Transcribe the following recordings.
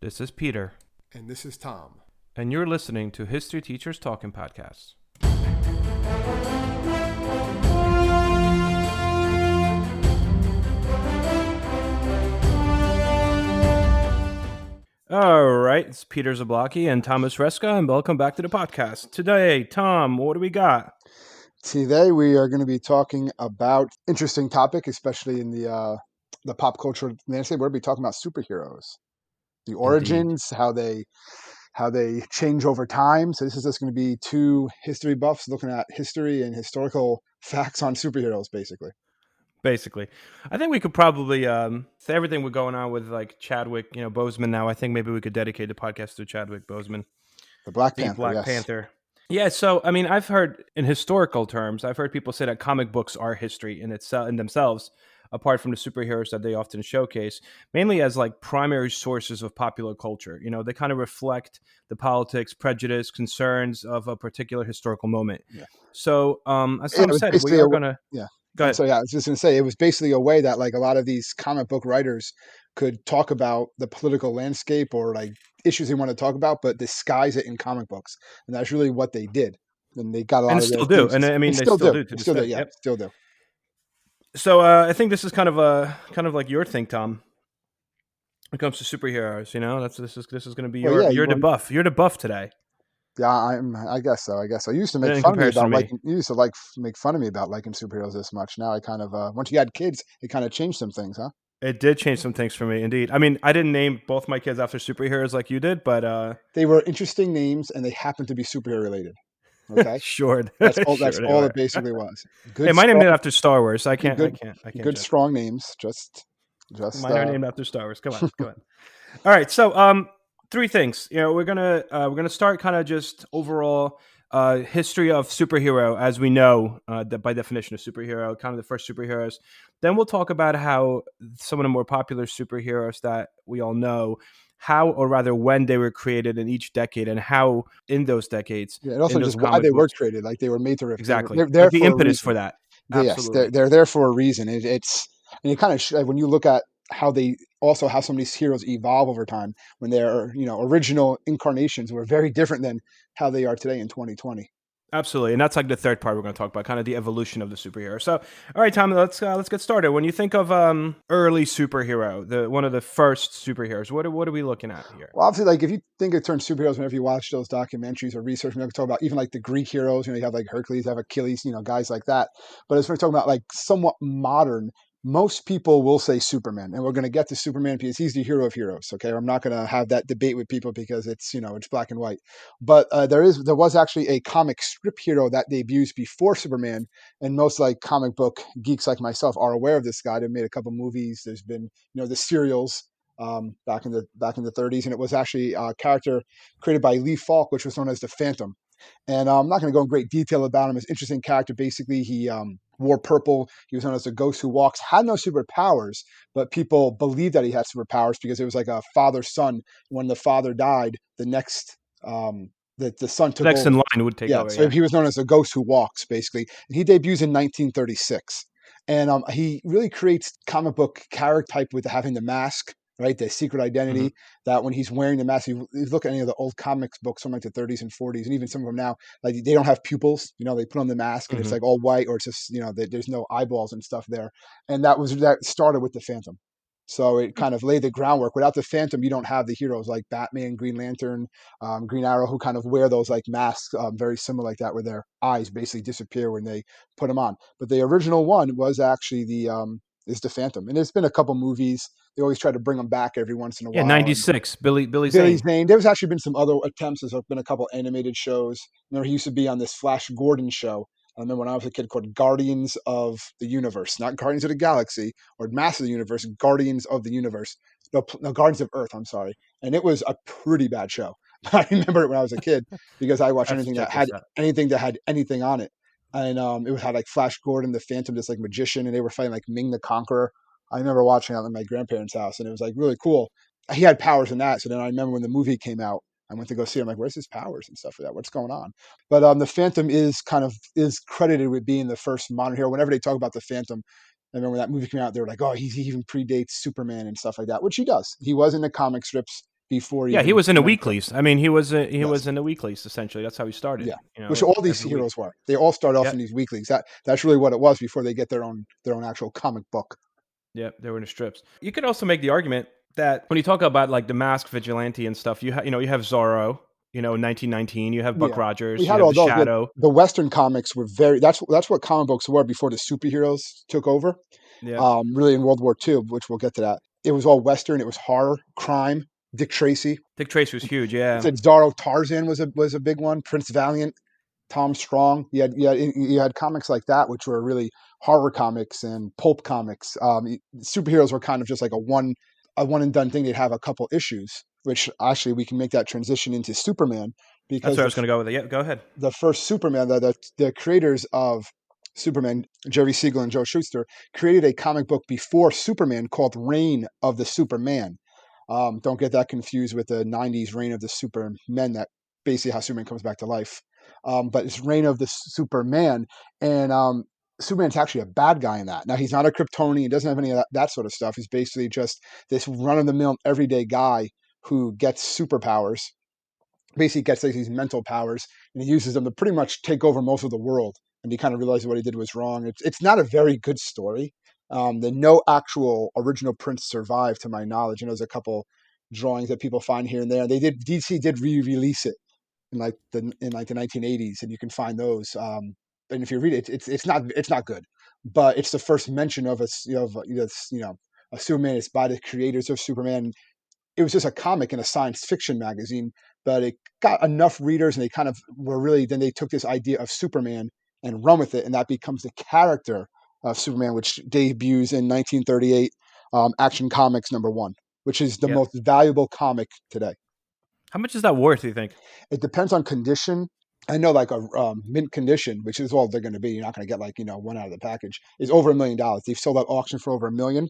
This is Peter, And this is Tom. and you're listening to History Teachers Talking Podcasts. All right, it's Peter Zablocki and Thomas Reska, and welcome back to the podcast. Today, Tom, what do we got? Today we are going to be talking about interesting topic, especially in the pop culture landscape. We're going to be talking about superheroes, the Indeed. origins, how they change over time. So this is just going to be two history buffs looking at history and historical facts on superheroes, basically. Basically, I think we could probably say everything we're going on with like Chadwick, Boseman. Now, I think maybe we could dedicate the podcast to Chadwick Boseman, The Black the Panther, Black yes. Panther. Yeah, so I mean, I've heard in historical terms, I've heard people say that comic books are history in themselves, apart from the superheroes that they often showcase, mainly as like primary sources of popular culture. They kind of reflect the politics, prejudice, concerns of a particular historical moment. Yeah, So, as yeah. It Tom was said, we basically are gonna yeah. go ahead. So yeah, I was just going to say it was basically a way that like a lot of these comic book writers could talk about the political landscape or like issues they want to talk about, but disguise it in comic books, and that's really what they did. And they got a lot And of their still do, themes. and I They mean, they still still do. do to They this still do. day. Yeah, Yep. still do. So, I think this is kind of like your thing, Tom. When it comes to superheroes, this is going to be Well, yeah. you're the Well, buff. You're the buff today, yeah. I guess so. I guess so. You used to make in fun of me comparison to about me. liking. You used to like make fun of me about liking superheroes this much. Now I kind of once you had kids, it kind of changed some things, huh? It did change some things for me, indeed. I mean, I didn't name both my kids after superheroes like you did, but They were interesting names, and they happened to be superhero related. Okay, sure, That's sure they all were. it basically was. Hey, Good, mine named strong, it after Star Wars. I can't, I good, can't, I can't good, judge. strong names. Just Mine are named after Star Wars. Come on, come on. All right, so three things. We're gonna start kind of just overall history of superhero as we know that by definition of superhero, kind of the first superheroes. Then we'll talk about how some of the more popular superheroes that we all know, how or rather when they were created in each decade, and how in those decades Yeah, and in also those just why comic they were books created. Like they were made to. exactly, They're like there the for a impetus for reason. that. Yes, Absolutely, they're there for a reason. It's and it kind of when you look at how some of these heroes evolve over time when their original incarnations were very different than how they are today in 2020. absolutely, and that's like the third part we're going to talk about, kind of the evolution of the superhero. So, all right, Tom, let's get started. When you think of early superhero, the one of the first superheroes, what are we looking at here? Well, obviously, like if you think of terms superheroes, whenever you watch those documentaries or research, we never talk about even like the Greek heroes. You have like Hercules, you have Achilles, guys like that. But as we're talking about like somewhat modern, most people will say Superman, and we're going to get to Superman because he's the hero of heroes. Okay, I'm not going to have that debate with people because it's black and white. But there was actually a comic strip hero that debuts before Superman, and most like comic book geeks like myself are aware of this guy. They've made a couple movies. There's been the serials back in the 30s, and it was actually a character created by Lee Falk, which was known as the Phantom. And I'm not going to go in great detail about him. It's an interesting character. Basically, he wore purple. He was known as the Ghost Who Walks. Had no superpowers, but people believed that he had superpowers because it was like a father-son. When the father died, the next the son The took next over. in line would take Yeah, over. so Yeah. he was known as the Ghost Who Walks, basically. And he debuts in 1936. And he really creates comic book character type with having the mask, right? The secret Hmm. identity that when he's wearing the mask, you look at any of the old comics books from like the 30s and 40s, and even some of them now, like they don't have pupils. They put on the mask and it's Hmm. like all white, or it's just there's no eyeballs and stuff there. And that started with the Phantom. So it kind of laid the groundwork. Without the Phantom, you don't have the heroes like Batman, Green Lantern, Green Arrow, who kind of wear those like masks, very similar like that, where their eyes basically disappear when they put them on. But the original one was actually the is the Phantom, and there's been a couple movies. They always try to bring them back every once in a Yeah, while. And '96. Billy Billy Zane. Zane. There's actually been some other attempts. There's been a couple animated shows. He used to be on this Flash Gordon show. I remember when I was a kid, called Guardians of the Universe, not Guardians of the Galaxy or Masters of the Universe, Guardians of the Universe. No, Guardians of Earth. I'm sorry, and it was a pretty bad show. I remember it when I was a kid because I watched I have to anything that check had this out. anything on it, and it had like Flash Gordon, the Phantom, this like magician, and they were fighting like Ming the Conqueror. I remember watching it at my grandparents' house, and it was like really cool. He had powers in that. So then I remember when the movie came out, I went to go see it. I'm like, where's his powers and stuff for that? What's going on? But the Phantom is credited with being the first modern hero. Whenever they talk about the Phantom, I remember when that movie came out, they were like, oh, he even predates Superman and stuff like that, which he does. He was in the comic strips. before Yeah, he even was in the Superman started. weeklies. I mean, he Yes. was in the weeklies essentially. That's how he started. Yeah. Which all these Every week. heroes were. They all start off Yeah, in these weeklies. That's really what it was before they get their own actual comic book. yeah, they were in the strips. You could also make the argument that when you talk about like the masked vigilante and stuff, you have Zorro. In 1919, you have Buck Yeah. We Rogers. You had have all the those. Shadow. The Western comics were very that's what comic books were before the superheroes took over. Yeah, Really in World War II, which we'll get to that. It was all Western, it was horror, crime, Dick Tracy. Dick Tracy was huge. I Yeah, said Zorro Tarzan was a big one, Prince Valiant, Tom Strong. You had comics like that, which were really horror comics and pulp comics. Superheroes were kind of just like a one and done thing. They'd have a couple issues, which actually we can make that transition into Superman that's because where I the was going to go with it. Yeah, go ahead. the first Superman, the creators of Superman, Jerry Siegel and Joe Shuster, created a comic book before Superman called Reign of the Superman. Don't get that confused with the '90s Reign of the Supermen. That basically how Superman comes back to life. But it's Reign of the Superman, and Superman's actually a bad guy in that. Now he's not a Kryptonian; he doesn't have any of that sort of stuff. He's basically just this run-of-the-mill everyday guy who gets superpowers, basically gets like these mental powers, and he uses them to pretty much take over most of the world. And he kind of realizes what he did was wrong. It's not a very good story. No actual original prints survive, to my knowledge. There's a couple drawings that people find here and there. DC did re-release it in the 1980s, and you can find those. And if you read it, it's not good, but it's the first mention of a Superman. It's by the creators of Superman. It was just a comic in a science fiction magazine, but it got enough readers, and they kind of were really. Then they took this idea of Superman and run with it, and that becomes the character of Superman, which debuts in 1938, Action Comics #1, which is the Yeah. most valuable comic today. How much is that worth? Do you think? It depends on condition. I know like a mint condition, which is all they're going to be. You're not going to get like one out of the package. Is over $1 million. They've sold at auction for over $1 million.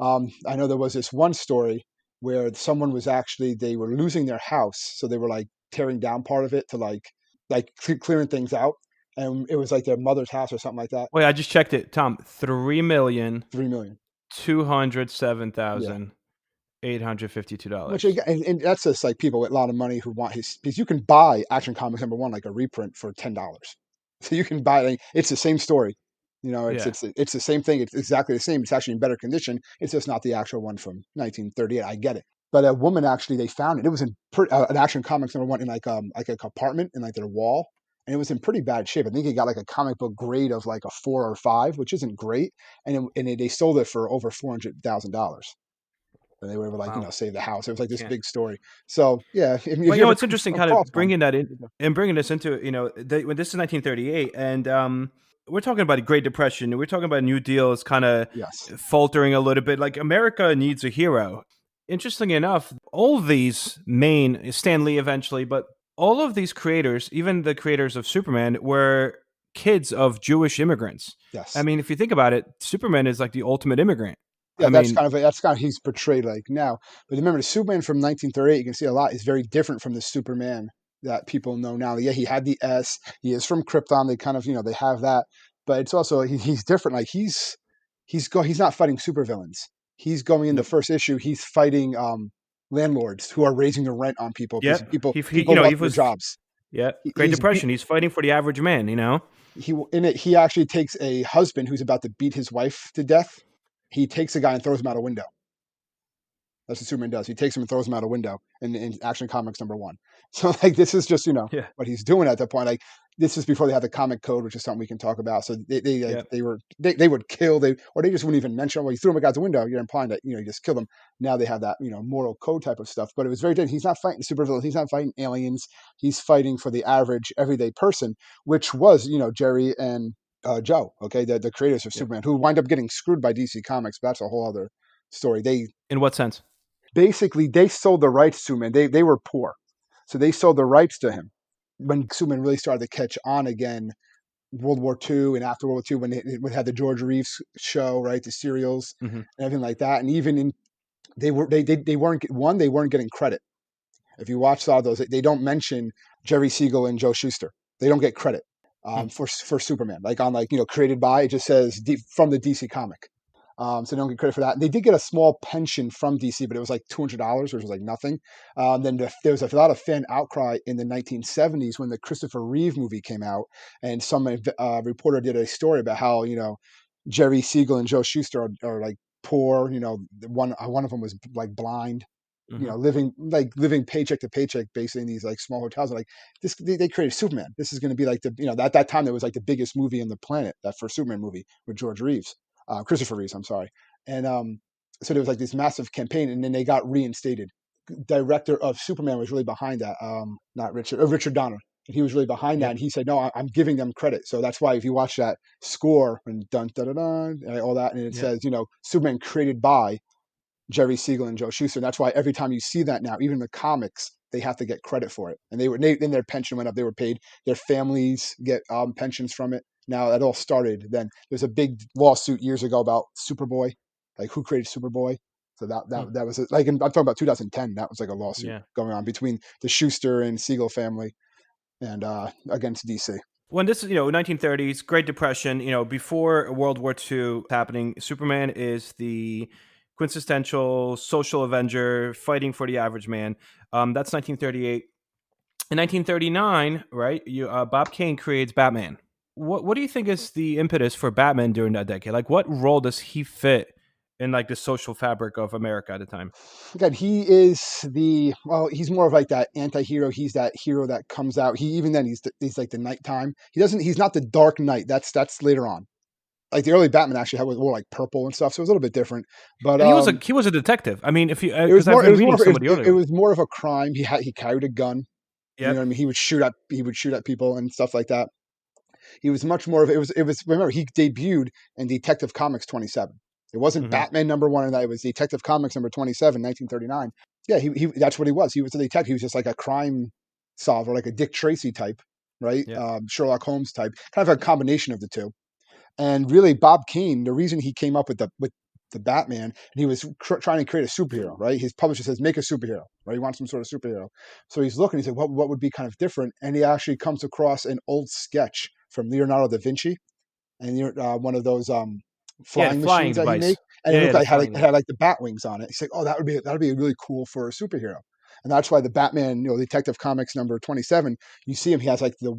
I know there was this one story where someone was actually they were losing their house, so they were like tearing down part of it to clearing things out, and it was like their mother's house or something like that. Wait, I just checked it, Tom. 3,207,852 $3 million. Yeah. Which dollars. again, and that's just like people with a lot of money who want his, because you can buy Action Comics #1 like a reprint for $10. So you can buy like, it's the same story. Yeah. It's the same thing. It's exactly the same. It's actually in better condition. It's just not the actual one from 1938. I get it. But a woman actually, they found it. It was in an Action Comics #1 in like a compartment in like their wall, and it was in pretty bad shape. I think it got like a comic book grade of like a 4 or 5, which isn't great. They sold it for over $400,000. And they were able to Wow. save the house. It was like this Yeah. big story. So yeah, I mean, if Well, you ever it's interesting come kind of across one, bringing that in and bringing this into, when this is 1938 and we're talking about the Great Depression. We're talking about New Deal is kind of yes, faltering a little bit. Like America needs a hero. Interestingly enough, all of these main, Stan Lee eventually, but all of these creators, even the creators of Superman, were kids of Jewish immigrants. I yes, mean, if you think about it, Superman is like the ultimate immigrant. I yeah. That's mean, kind of he's portrayed like now. But remember, the Superman from 1938, you can see a lot is very different from the Superman that people know now. Yeah, he had the S. He is from Krypton. They kind of they have that, but it's also he's different. Like he's not fighting supervillains. He's going in the no, first issue. He's fighting landlords who are raising the rent on people because yep, people he lost their was, jobs. yeah, Great He's Depression. He's fighting for the average man. he in it he actually takes a husband who's about to beat his wife to death. He takes a guy and throws him out a window. That's what Superman does. He takes him and throws him out a window in Action Comics #1. So like this is just Yeah, what he's doing at that point. Like this is before they had the comic code, which is something we can talk about. So they like yeah, they would kill or they just wouldn't even mention. Well, you threw him out the window. You're implying that you just killed him. Now they have that moral code type of stuff. But it was very different. He's not fighting supervillains. He's not fighting aliens. He's fighting for the average everyday person, which was Jerry and Joe. Okay, the creators of yeah. Superman, who wind up getting screwed by DC Comics. But that's a whole other story. They In what sense? basically they sold the rights to him, and they were poor, so they sold the rights to him when Superman really started to catch on again. World War II and after World War II, when it had the George Reeves show, right, the serials Hmm. and everything like that, and even in they weren't getting credit. If you watch all those, they don't mention Jerry Siegel and Joe Shuster. They don't get credit for Superman, like on created by. It just says from the DC comic. So they don't get credit for that. They did get a small pension from DC, but it was like $200, which was like nothing. There was a lot of fan outcry in the 1970s when the Christopher Reeve movie came out, and some reporter did a story about how Jerry Siegel and Joe Shuster are like poor. One of them was like blind. Hmm. Living paycheck to paycheck, basically in these like small hotels. Like this, they created Superman. This is going to be like at that time, that was like the biggest movie on the planet. That first Superman movie with Christopher Reeves. I'm sorry, and so there was like this massive campaign, and then they got reinstated. Director of Superman was really behind that. Not Richard Donner. And he was really behind that, Yep. and he said, "No, I'm giving them credit." So that's why if you watch that score and dun dun dun dun, all that, and it Yep. says, Superman created by Jerry Siegel and Joe Shuster. And that's why every time you see that now, even in the comics, they have to get credit for it. And then their pension went up. They were paid. Their families get pensions from it. Now that all started. Then there's a big lawsuit years ago about Superboy, like who created Superboy. So Hmm. that was like I'm talking about 2010. That was like a lawsuit Yeah. going on between the Schuster and Siegel family and against DC. When this is, 1930s, Great Depression, before World War II happening, Superman is the quintessential social avenger fighting for the average man. That's 1938. In 1939, right, Bob Kane creates Batman. What do you think is the impetus for Batman during that decade? Like, what role does he fit in like the social fabric of America at the time? Again, he is he's more of like that anti-hero. He's that hero that comes out. He's like the nighttime. He's not the Dark Knight. That's later on. Like the early Batman actually had was more like purple and stuff, so it was a little bit different. But And he was a detective. I mean, if you it was because I've more it been was more reading of some of the it other. was more of a crime. He carried a gun. You know what I Yep. mean? He would shoot at people and stuff like that. He was much more of it was remember he debuted in Detective Comics 27. It wasn't Hmm. Batman number one, and that it was Detective Comics number 27, 1939. Yeah, he that's what he was. He was a detective. He was just like a crime solver, like a Dick Tracy type, right? Yep. Sherlock Holmes type, kind of a combination of the two. And really, Bob Kane, the reason he came up with the Batman, and he was trying to create a superhero, right? His publisher says, make a superhero, right? He wants some sort of superhero. So he's looking, he said, what would be kind of different? And he actually comes across an old sketch from Leonardo da Vinci, and one of those Yeah, the flying flying machines that he made, device. and it Yeah, looked yeah, the like flying it device. had like the bat wings on it. He's like, oh, that'd be really cool for a superhero, and that's why the Batman, Detective Comics number 27, you see him, he has like the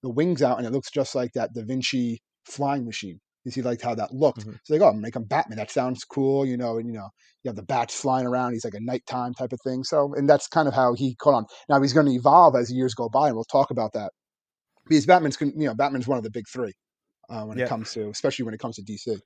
wings out, and it looks just like that Da Vinci flying machine. You see like how that looked. Hmm. It's like, oh, make him Batman. That sounds cool, and you have the bats flying around. He's like a nighttime type of thing. So, and that's kind of how he caught on. Now he's going to evolve as years go by, and we'll talk about that because Batman's one of the big three Yep. especially when it comes to DC.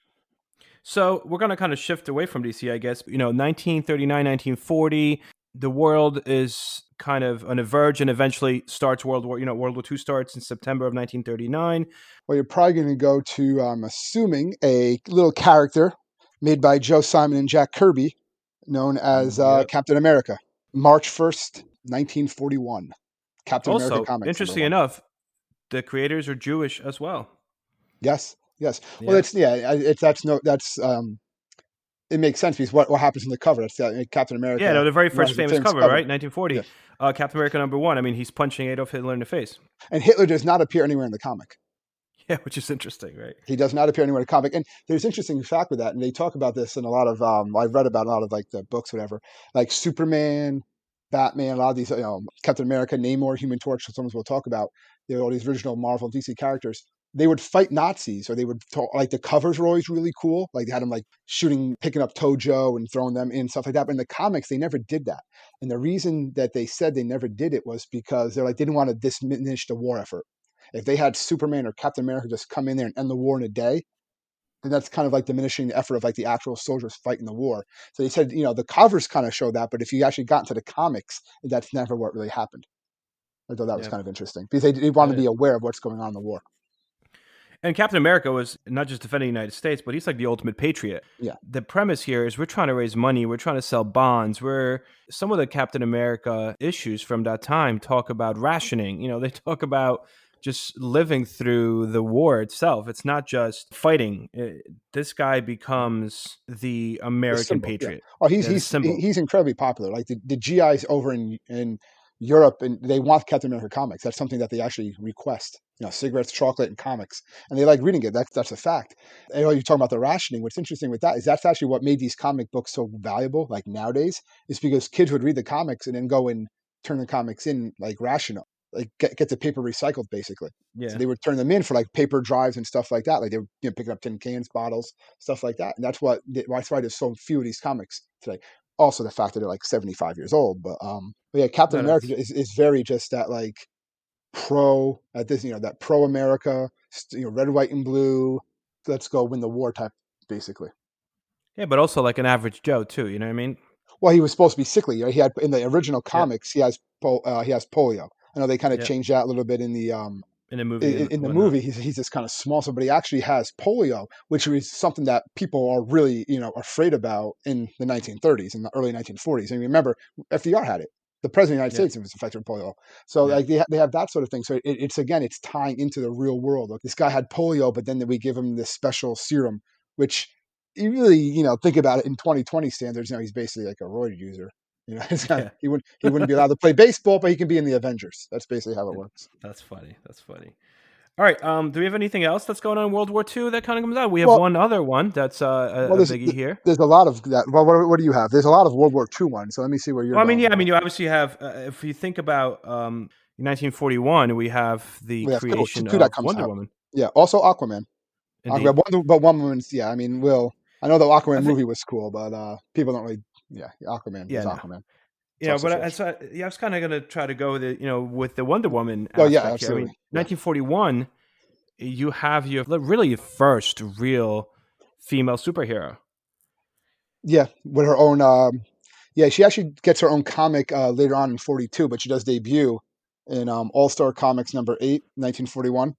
So we're going to kind of shift away from DC, I guess. 1939, 1940, the world is kind of on a verge and eventually starts World War II starts in September of 1939. Well, you're probably going to go to, I'm assuming, a little character made by Joe Simon and Jack Kirby, known as Yep. Captain America. March 1st, 1941. Captain America Also, Comics number interesting one. enough, the creators are Jewish as well. Yes, yes. Well, Yep. it's that's no that's it makes sense because what happens in the cover? It's Captain Yeah, America no, the very first has the famous famous cover, cover. right? 1940. Yeah, Captain America number one. I mean, he's punching Adolf Hitler in the face. and Hitler does not appear anywhere in the comic. Yeah, which is interesting, right? He does not appear anywhere in the comic. And there's interesting fact with that, and they talk about this in a lot of I've read about a lot of like the books, whatever, like Superman, Batman, a lot of these, Captain America, Namor, Human Torch, sometimes we'll talk about, all these original Marvel DC characters. They would fight Nazis, or they would talk, like the covers were always really cool. Like they had them like picking up Tojo and throwing them in, stuff like that. But in the comics, they never did that. And the reason that they said they never did it was because they didn't want to diminish the war effort. If they had Superman or Captain America just come in there and end the war in a day, then that's kind of like diminishing the effort of like the actual soldiers fighting the war. So they said, the covers kind of show that, but if you actually got into the comics, that's never what really happened. I thought that was Yeah. kind of interesting because they want Yeah, to yeah. be aware of what's going on in the war. And Captain America was not just defending the United States, but he's like the ultimate patriot. Yeah. The premise here is we're trying to raise money, we're trying to sell bonds. Where some of the Captain America issues from that time talk about rationing. They talk about just living through the war itself. It's not just fighting. This guy becomes the The American symbol, yeah. patriot. Oh, he's Yeah, the he's symbol. he's incredibly popular. Like the GIs over in Europe, and they want Captain America comics. That's something that they actually request. Cigarettes, chocolate, and comics, and they like reading it. That's a fact. And you're talking about the rationing. What's interesting with that is that's actually what made these comic books so valuable. Like nowadays, is because kids would read the comics and then go and turn the comics in like rational, like get the paper recycled basically. So Yeah, they would turn them in for like paper drives and stuff like that. Like they would pick up tin cans, bottles, stuff like that. And that's why there's so few of these comics today. Also, the fact that they're like 75 years old, but yeah, Captain no, America that's is very just that like pro at this, that pro America, red, white, and blue. Let's go win the war type, basically. yeah, but also like an average Joe too. You know what I mean? Well, he was supposed to be sickly. He had in the original Yep, comics, he has polio. I know they kind of yep. changed that a little bit In a movie and in the whatnot. movie. He's just kind of small, so but he actually has polio, which is something that people are really afraid about in the 1930s and the early 1940s. And remember, FDR had it. The president of the United Yep, States was affected with polio. So yep. like they have that sort of thing. So it's again, it's tying into the real world. Like, this guy had polio, but then we give him this special serum, which you really think about it in 2020 standards. He's basically like a roid user. It's kind of, Yeah. he wouldn't be allowed to play baseball, but he can be in the Avengers. That's basically how it works. That's funny. That's funny. All right. Do we have anything else that's going on in World War II that kind of comes out? We have Well, one other one that's well, a biggie here. there's a lot of that. Well, what do you have? There's a lot of World War II ones. So let me see where you're Well, I mean, going yeah, with I that. mean, you obviously have, if you think about 1941, we have the We have creation two that of comes Wonder out. Woman. Yeah. Also Aquaman. Indeed. But Wonder Woman's, yeah. I mean, I know the I Aquaman think, movie was cool, but people don't really. Yeah, Aquaman is yeah, no. Aquaman. It's You know, also but trash. yeah, I was kind of going to try to go with it, with the Wonder Woman Oh yeah, aspect here. I absolutely. mean, Yeah, 1941, you have your really first real female superhero. yeah. With her own. Yeah, she actually gets her own comic later on in 42, but she does debut in All Star Comics number 8, 1941.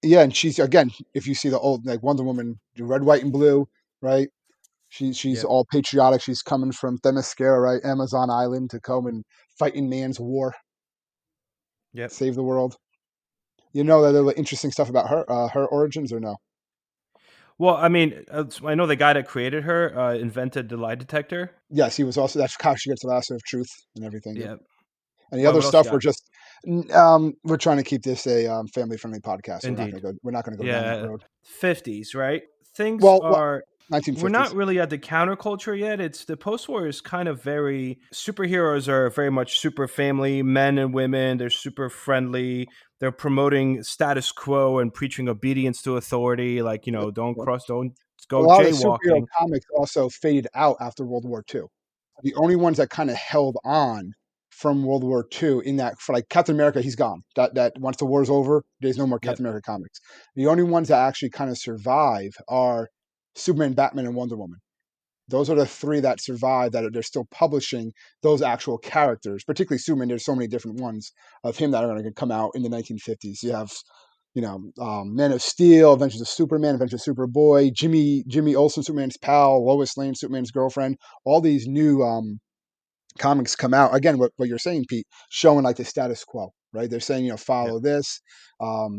Yeah, and she's again, if you see the old like Wonder Woman, red, white, and blue, right? She's Yep. all patriotic. She's coming from Themyscira, right, Amazon Island, to come and fight in man's war, Yep. save the world. You know that little interesting stuff about her origins, or no? Well, I mean, I know the guy that created her invented the lie detector. Yes, he was also. That's how she gets the lasso of truth and everything. Yep. Yeah. And the other What else you stuff, got? we're trying to keep this a family friendly podcast, so Indeed. we're not gonna go down that Yeah. road. 50s, right? Things Well, are, we're not 1950s. really at the counterculture yet. It's the post-war is kind of very, superheroes are very much super family, men and women. They're super friendly. They're promoting status quo and preaching obedience to authority. Like, Yep, yep. don't A go lot of the superhero jaywalking. comics also faded out after World War II. The only ones that kind of held on from World War II in that, for like Captain America, he's gone. That once the war's over, there's no more Yep. Captain America comics. The only ones that actually kind of survive are Superman, Batman, and Wonder Woman. Those are the three that survive, they're still publishing those actual characters. Particularly Superman, there's so many different ones of him that are going to come out in the 1950s. You have Man of Steel, Adventures of Superman, Adventures of Superboy, Jimmy Olsen, Superman's pal, Lois Lane, Superman's girlfriend. All these new comics come out again. What you're saying, Pete, showing like the status quo, right? They're saying Yep. follow this,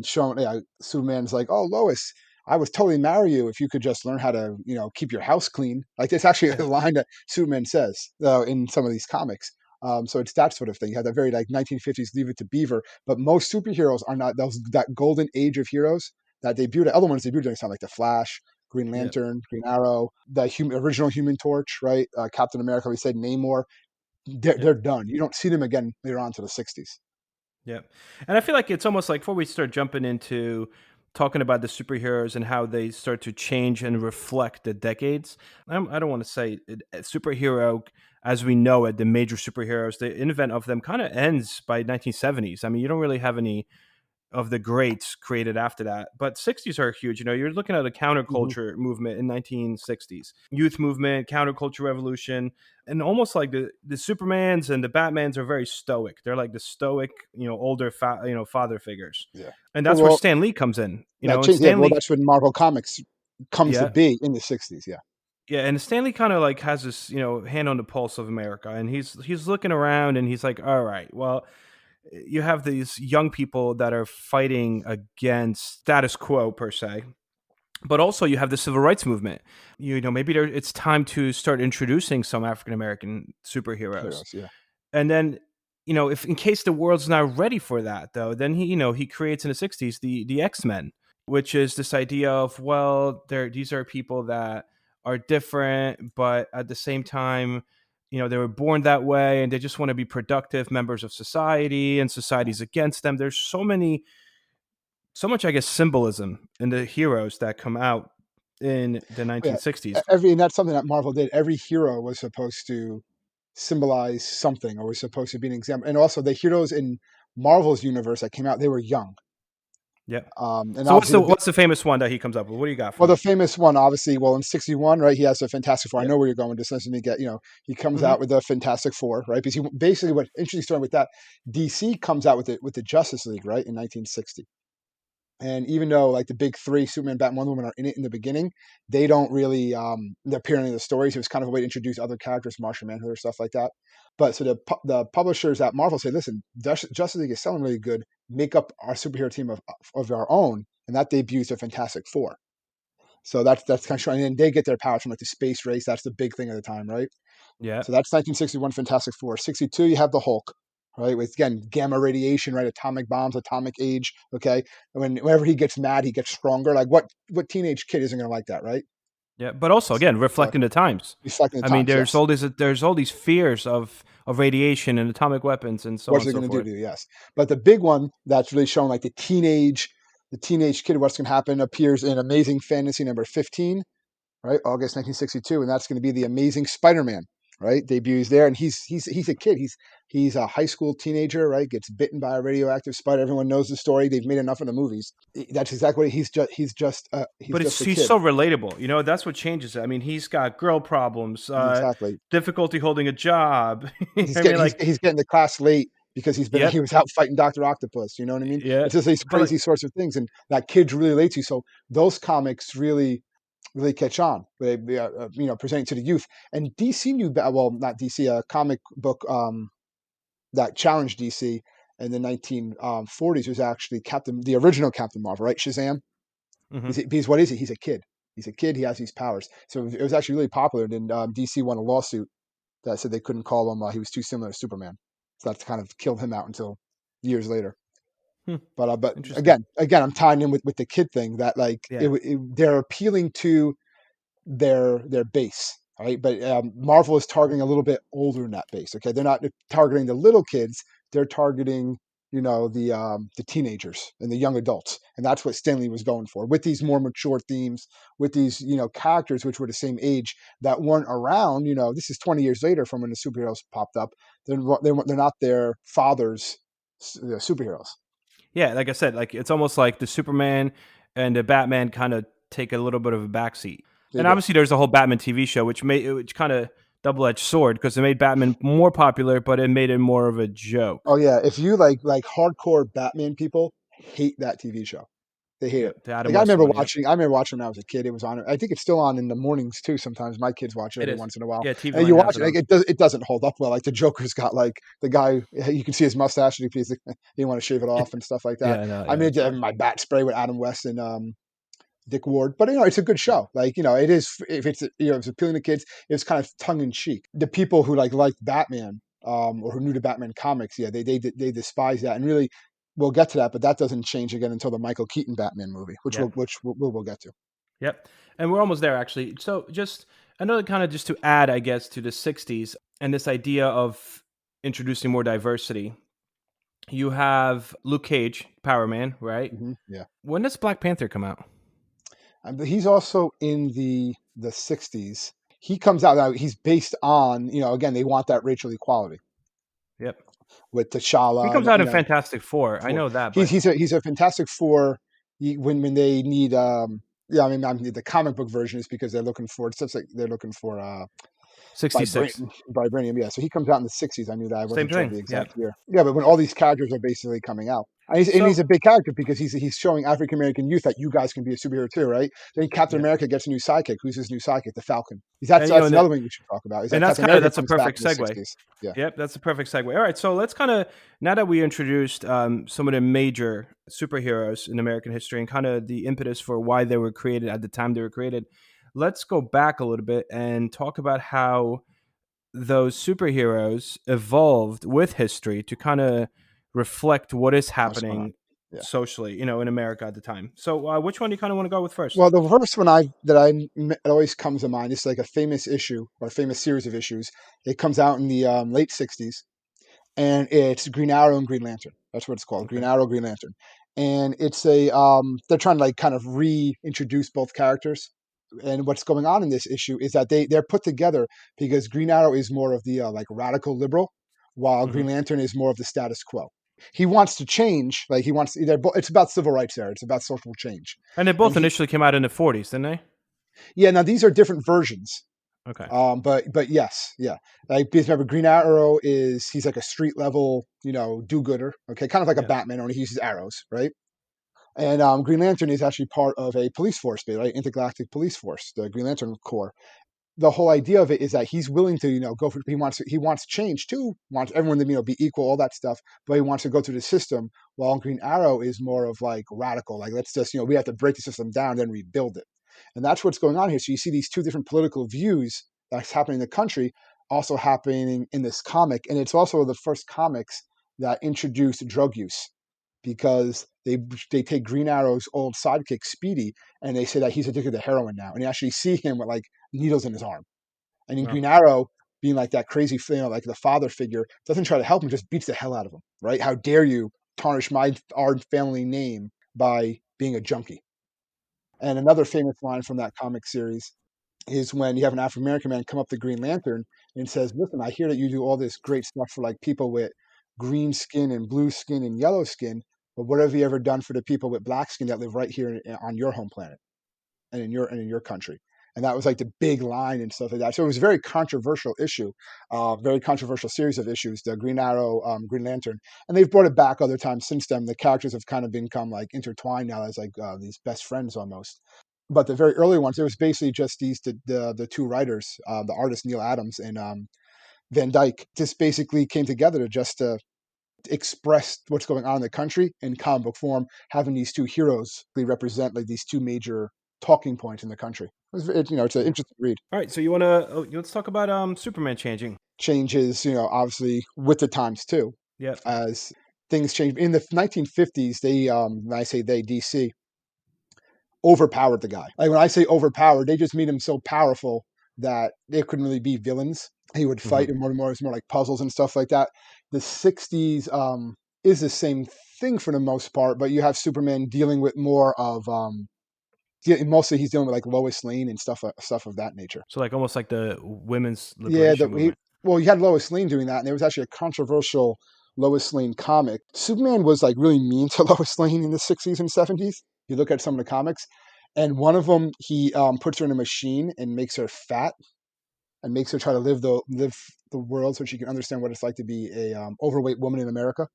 showing Superman's like, oh Lois, I would totally marry you if you could just learn how to keep your house clean. Like it's actually a Yeah. line that Superman says in some of these comics. So it's that sort of thing. You have that very like 1950s Leave It to Beaver, but most superheroes are not that golden age of heroes that debuted. Other ones debuted during time like the Flash, Green Yep. Lantern, Green Arrow, the original Human Torch, right? Captain America. We said Namor. They're, Yep. they're done. You don't see them again later on to the 60s. Yeah. And I feel like it's almost like before we start jumping into talking about the superheroes and how they start to change and reflect the decades, I don't want to say superhero as we know it, the major superheroes, the invent of them kind of ends by 1970s. I mean, you don't really have any of the greats created after that. But 60s are huge. You're looking at a Hmm. counterculture movement in 1960s. Youth movement, counterculture revolution, and almost like the Supermans and the Batmans are very stoic. They're like the stoic, older father figures. Yeah. And that's where Well, Stan Lee comes in. that And changed. Yeah. Stan Well, Lee, that's when Marvel Comics comes to yeah. be in the 60s. Yeah. Yeah, and Stanley kind of like has this, hand on the pulse of America, and he's looking around, and he's like, "All right, well, you have these young people that are fighting against status quo per se, but also you have the civil rights movement. Maybe it's time to start introducing some African American superheroes. Heroes. Yeah. And then if in case the world's not ready for that, though, then he creates in the '60s the X-Men, which is this idea of, well, these are people that are different, but at the same time, they were born that way and they just want to be productive members of society, and society's against them. There's so much, I guess, symbolism in the heroes that come out in the Yeah, 1960s. and that's something that Marvel did. Every hero was supposed to symbolize something, or was supposed to be an example. And also, the heroes in Marvel's universe that came out, they were young. Yeah. And So what's obviously, the what's the famous one that he comes up with? What do you got for well, the me? famous one, obviously, well, in '61, right? He has the Fantastic Four. I Yep. know where you're going with this. Let me get, he comes Hmm. out with the Fantastic Four, right? Because he basically, what interesting story with that, DC comes out with the Justice League, right, in 1960. And even though like the big three, Superman, Batman, Wonder Woman, are in it in the beginning, they don't really appear in any of the stories. It was kind of a way to introduce other characters, Martian Manhunter, stuff like that. But so the publishers at Marvel say, listen, Justice League is selling really good. Make up our superhero team of our own, and that debuts the Fantastic Four. So that's kind of showing, and they get their powers from like the space race. That's the big thing at the time, right? Yeah. So that's 1961 Fantastic Four. '62, you have the Hulk, right? With again gamma radiation, right? Atomic bombs, atomic age. Okay, and whenever he gets mad, he gets stronger. Like what teenage kid isn't going to like that, right? Yeah, but also again So reflecting the times. reflecting the I mean, times, there's yes. all these fears of radiation and atomic weapons and so on What's and it so going to do forth. to you? Yes, but the big one that's really showing like the teenage kid, what's going to happen, appears in Amazing Fantasy number 15, right? August 1962, and that's going to be the Amazing Spider-Man, right? Debuts there, and he's a kid. He's a high school teenager, right? Gets bitten by a radioactive spider. Everyone knows the story. They've made enough of the movies. That's exactly what he's But just a he's kid. so relatable. That's what changes it. I mean, he's got girl problems, Exactly. difficulty holding a job. He's I mean, getting like, he's getting to class late because he yep, was out fighting Doctor Octopus. You know what I mean? yeah. It's just these But like, crazy sorts of things, and that kids really relate to. So those comics really catch on. They presenting to the youth. And DC knew well, not DC, a comic book that challenged DC in the 1940s was actually the original Captain Marvel, right? Shazam. mhm. Because what is he? He's a kid. He's a kid. He has these powers. So it was actually really popular. And DC won a lawsuit that said they couldn't call him. He was too similar to Superman. So that's kind of killed him out until years later. Hmm. But Interesting. again, I'm tying in with the kid thing that like Yeah, they're appealing to their base, right? But Marvel is targeting a little bit older in that base. Okay, they're not targeting the little kids; they're targeting the teenagers and the young adults, and that's what Stanley was going for with these more mature themes, with these characters which were the same age that weren't around. This is 20 years later from when the superheroes popped up. They're not their fathers' superheroes. yeah. Like I said, like it's almost like the Superman and the Batman kind of take a little bit of a backseat. They And do. obviously, there's the whole Batman TV show, which kind of double edged sword because it made Batman more popular, but it made it more of a Oh joke. yeah, if you like hardcore Batman people hate that TV show. They hate Yeah, it. the Adam Like West one. Yep, I remember watching when I was a kid. It was on. I think it's still on in the mornings too. Sometimes my kids watch it it every is. once in a while. Yeah, TV And Line you has watch it it, like on. it doesn't hold up well. Like the Joker's got like the guy. You can see his mustache. And he want to shave it off and stuff like that. Yeah, no, I yeah, mean, it's bad. my bat spray with Adam West and Dick Ward. But it's a good Yeah, show. Like it is. If it's it's appealing to kids, it's kind of tongue in cheek. The people who like Batman, or who knew the Batman comics, yeah, they despise that. And really, we'll get to that, but that doesn't change again until the Michael Keaton Batman movie, which yeah, we'll get to. yep. And we're almost there, actually. So, just another kind of just to add, I guess, to the '60s and this idea of introducing more diversity. You have Luke Cage, Power Man, right? Yeah, When does Black Panther come out? but he's also in the '60s. He comes out now. He's based on again they want that racial equality Yep. with He T'Challa comes and out in Fantastic Four. I Four. know that, He's but he's a Fantastic Four. When they need yeah, I mean the comic book version is because they're looking for it's just like they're looking for '66. vibranium. Yeah, so he comes out in the '60s. I knew that. I Same wasn't sure of thing. the Yep. exact year. Yeah, but when all these characters are basically coming out, and he's So, a big character because he's showing African American youth that you guys can be a superhero too, right? Then Captain yep. America gets a new sidekick. Who's his new sidekick? The Falcon. That's And that's and, another thing we should talk about. Is and that that's Captain kind of America that's a comes back perfect in the segue. '60s? Yeah. Yep, that's a perfect segue. All right, so let's kind of now that we introduced some of the major superheroes in American history and kind of the impetus for why they were created at the time they were created, let's go back a little bit and talk about how those superheroes evolved with history to kind of reflect what is What's going on? happening Yeah. socially, in America at the time. So, which one do you kind of want to go with first? Well, the first one it always comes to mind is like a famous issue or a famous series of issues. It comes out in the late '60s, and it's Green Arrow and Green Lantern. That's what it's called, Green Okay. Arrow, Green Lantern. And it's a they're trying to like kind of reintroduce both characters. And what's going on in this issue is that they're put together because Green Arrow is more of the like radical liberal, while Hmm. Green Lantern is more of the status quo. He wants to change, like he wants. It's about civil rights there. It's about social change, And they and both he initially came out in the 40s, didn't they? yeah. Now these are different versions. Okay. But yes, yeah. Like because remember, Green Arrow he's like a street level, do-gooder. Okay, kind of like a Yeah. Batman, only he uses arrows, right? And Green Lantern is actually part of a police force, right? Intergalactic Police Force, the Green Lantern Corps. The whole idea of it is that he's willing to, go for. He wants change too. Wants everyone to, be equal, all that stuff. But he wants to go through the system. While Green Arrow is more of like radical, like let's just, we have to break the system down, then rebuild it. And that's what's going on here. So you see these two different political views that's happening in the country, also happening in this comic, and it's also the first comics that introduced drug use because they take Green Arrow's old sidekick Speedy and they say that he's addicted to heroin now, and you actually see him with like needles in his arm. And in Well, Green Arrow, being like that crazy, like the father figure, doesn't try to help him, just beats the hell out of him. Right? How dare you tarnish our family name by being a junkie? And another famous line from that comic series is when you have an African American man come up to Green Lantern and says, "Listen, I hear that you do all this great stuff for like people with green skin and blue skin and yellow skin, but what have you ever done for the people with black skin that live right here on your home planet and in your country?" And that was like the big line and stuff like that. So it was a very controversial issue, very controversial series of issues, the Green Arrow, Green Lantern. And they've brought it back other times since then. The characters have kind of become like intertwined now as like these best friends almost. But the very early ones, it was basically just the two writers, the artist Neil Adams and Van Dyke, just basically came together to just express what's going on in the country in comic book form, having these two heroes they represent like these two major talking points in the country. It's an yeah. interesting read. All right. So you want to let's talk about Superman changing. Changes, obviously with the times too, Yep. as things change. In the 1950s, they, when I say they, DC overpowered the guy. Like when I say overpowered, they just made him so powerful that they couldn't really be villains. He would Hmm. fight, and more, it's more like puzzles and stuff like that. The '60s is the same thing for the most part, but you have Superman dealing with more of mostly he's dealing with like Lois Lane and stuff of that nature. So like almost like the women's Yeah, liberation movement. well, you had Lois Lane doing that, and there was actually a controversial Lois Lane comic. Superman was like really mean to Lois Lane in the '60s and '70s. You look at some of the comics, and one of them he puts her in a machine and makes her fat and makes her try to live the world so she can understand what it's like to be a overweight woman in America.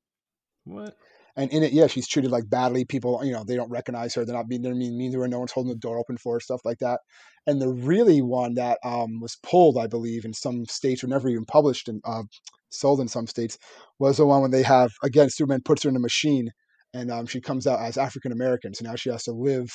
What? And in it, yeah, she's treated like badly. People, they don't recognize her. They're not being, they're mean to her. No one's holding the door open for her, stuff like that. And the really one that was pulled, I believe, in some states or never even published and sold in some states was the one when they have, again, Superman puts her in a machine and she comes out as African American. So now she has to live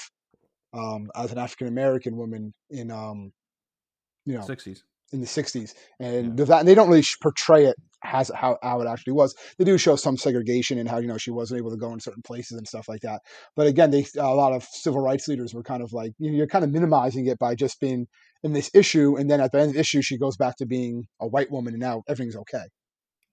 as an African American woman you know, 60s. in the '60s, Yeah. and they don't really portray it as how it actually was. They do show some segregation and how she wasn't able to go in certain places and stuff like that. But again, a lot of civil rights leaders were kind of like you're kind of minimizing it by just being in this issue, and then at the end of the issue, she goes back to being a white woman, and now everything's okay.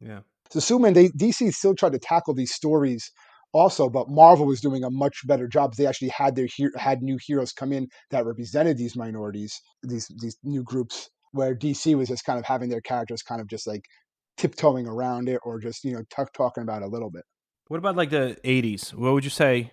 Yeah. So Superman, DC still tried to tackle these stories also, but Marvel was doing a much better job. They actually had new heroes come in that represented these minorities, these new groups, where DC was just kind of having their characters kind of just like tiptoeing around it or just talking about it a little bit. What about like the 80s? What would you say?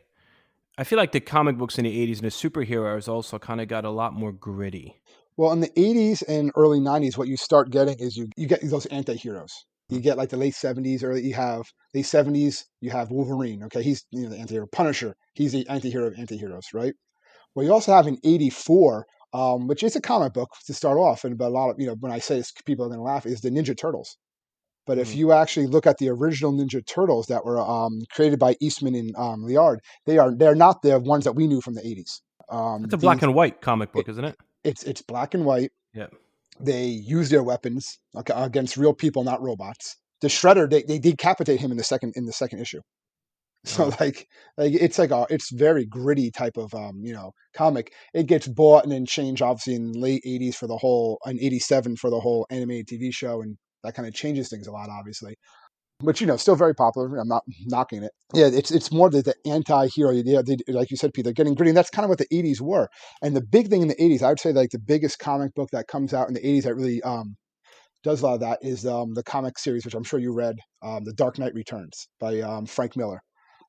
I feel like the comic books in the 80s and the superheroes also kind of got a lot more gritty. Well, in the '80s and early '90s, what you start getting is you get those anti-heroes. Hmm. You get like the late '70s, or you have late '70s. You have Wolverine. Okay, he's the anti-hero. Punisher. He's the anti-hero of anti-heroes, right? Well, you also have in '84, which is a comic book to start off, and but a lot of when I say this, people are going to laugh. Is the Ninja Turtles. But if Hmm. you actually look at the original Ninja Turtles that were created by Eastman and Liard, they're not the ones that we knew from the '80s. That's a black These and white comic it, book, isn't it? it's black and white. Yeah. They use their weapons against real people, not robots. The Shredder, they decapitate him in the second issue. So Oh, it's like it's very gritty type of comic. It gets bought and then changed obviously in late '80s for the whole in '87 for the whole animated TV show, and that kind of changes things a lot, obviously. But still very popular. I'm not knocking it. Yeah, it's more the anti-hero idea. Like you said, Pete, they're getting gritty, and that's kind of what the '80s were. And the big thing in the '80s, I would say, like the biggest comic book that comes out in the '80s that really does a lot of that is the comic series, which I'm sure you read, The Dark Knight Returns by Frank Miller.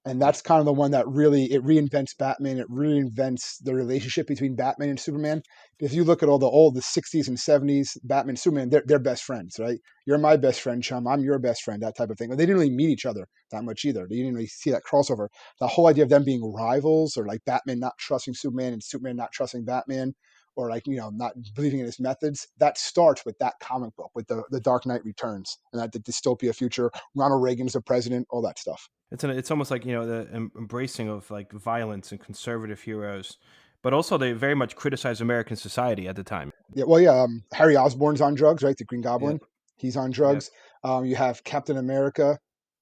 And yeah. that's kind of the one that really it reinvents Batman. It reinvents the relationship between Batman and Superman. If you look at all the '60s and '70s Batman and Superman, they're best friends, right? You're my best friend, chum. I'm your best friend, that type of thing. But they didn't really meet each other that much either. They didn't really see that crossover. The whole idea of them being rivals, or like Batman not trusting Superman and Superman not trusting Batman, or like not believing in his methods, that starts with that comic book, with the Dark Knight Returns, and that the dystopia future. Ronald Reagan's the president, all that stuff. It's almost like the embracing of like violence and conservative heroes, but also they very much criticize American society at the time. Yeah, well, yeah. Harry Osborn's on drugs, right? The Green Yeah, Goblin, he's on yeah. drugs. You have Captain America,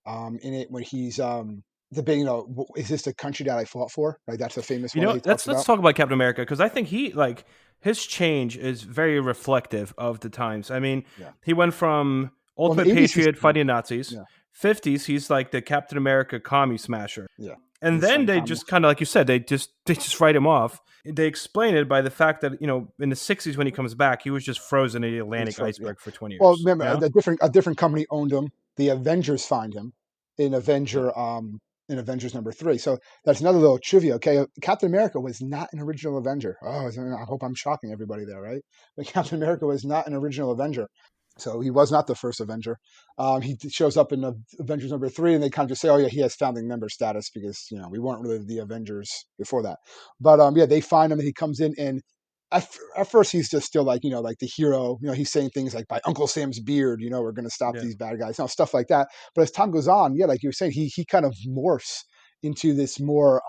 in it when he's the big, is this the country that I fought for? Right, that's a famous one that he talks Let's about. talk about Captain America because I think he like his change is very reflective of the times. I mean, Yeah. he went from Well, in ultimate the '80s, patriot fighting Nazis. yeah, 50s, he's like the Captain America commie smasher. yeah, And his then son they Tommy. just kind of like you said, they just write him off. They explain it by the fact that in the 60s when he comes back, he was just frozen in the He was Atlantic frozen. Yeah. iceberg for 20 Well, years. remember a different company owned him. The Avengers find him in Yeah. Avengers #3. So that's another little trivia. Okay, Captain America was not an original Avenger. Oh, I hope I'm shocking everybody there, right? But Captain America was not an original Avenger. So he was not the first Avenger. He shows up in Avengers #3, and they kind of just say, "Oh yeah, he has founding member status because we weren't really the Avengers before that." But yeah, they find him, and he comes in, and at first he's just still like like the hero. He's saying things like, "By Uncle Sam's beard, we're going to stop Yeah. these bad guys," stuff like that. But as time goes on, yeah, like you were saying, he kind of morphs into this more,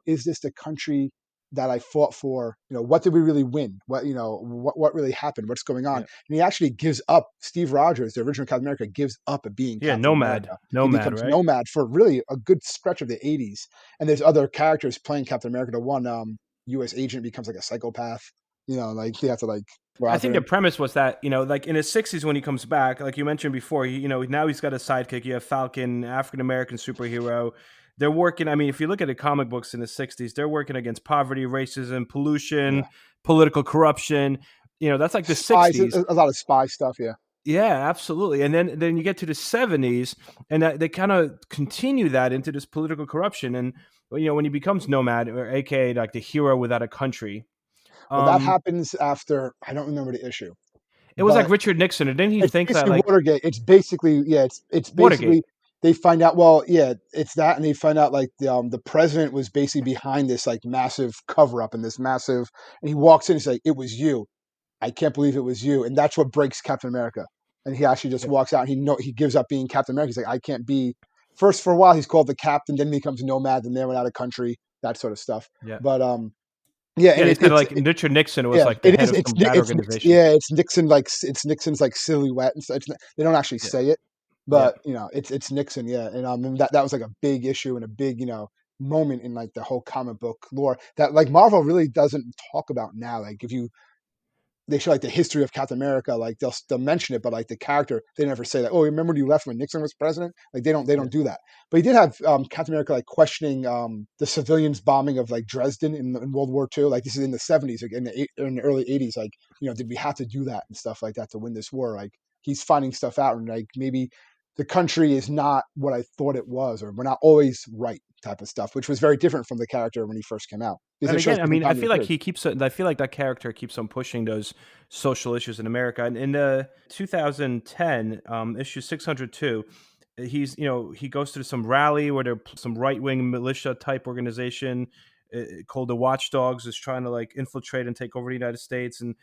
is this the country that I fought for? What did we really win? What really happened? What's going on? Yeah. And he actually gives up. Steve Rogers, the original Captain America, gives up at being Yeah, Captain Nomad. America. He Nomad, becomes right? Nomad for really a good stretch of the '80s. And there's other characters playing Captain America. The one U.S. agent becomes like a psychopath. Like they have to like go I after think the him. premise was that, like in his 60s when he comes back, like you mentioned before, now he's got a sidekick. You have Falcon, African American superhero. They're working, I mean, if you look at the comic books in the 60s, they're working against poverty, racism, pollution, Yeah, political corruption. That's like the spies. 60s. A lot of spy stuff. Yeah. Yeah, absolutely. And then you get to the 70s, and they kind of continue that into this political corruption. And when he becomes Nomad, or AKA like the hero without a country, Well, that um, happens after I don't remember the issue, it was like but Richard Nixon. And didn't he it's think that basically like Watergate. It's basically it's Watergate? basically they find out. Well, yeah, it's that, and they find out like the president was basically behind this like massive cover up and this massive. And he walks in and he's like, "It was you. I can't believe it was you." And that's what breaks Captain America. And he actually just Yeah, walks out. And he gives up being Captain America. He's like, "I can't be." First, for a while, he's called the captain. Then he becomes Nomad. Then they went out of country. That sort of stuff. yeah, But yeah, yeah. and They said like Richard Nixon was yeah, like the it head is. of some bad organization. Yeah, it's Nixon. Like it's Nixon's like silhouette, and so they don't actually Yeah, say it, yeah. but it's Nixon. Yeah, and that was like a big issue and a big moment in like the whole comic book lore that like Marvel really doesn't talk about now. Like if you they show like the history of Captain America, like they'll mention it, but like the character, they never say like, "Oh, remember when you left when Nixon was president?" Like they don't Yeah. do that. But he did have Captain America like questioning the civilians bombing of like Dresden in World War II. Like this is in the '70s, like in the early '80s. Like did we have to do that and stuff like that to win this war? Like he's finding stuff out, and like maybe the country is not what I thought it was, or we're not always right type of stuff, which was very different from the character when he first came out because And it shows again, I different mean, I time in the feel like period. he keeps. I feel like that character keeps on pushing those social issues in America. And in the 2010 issue 602, he goes to some rally where there some right wing militia type organization called the Watchdogs is trying to like infiltrate and take over the United States. And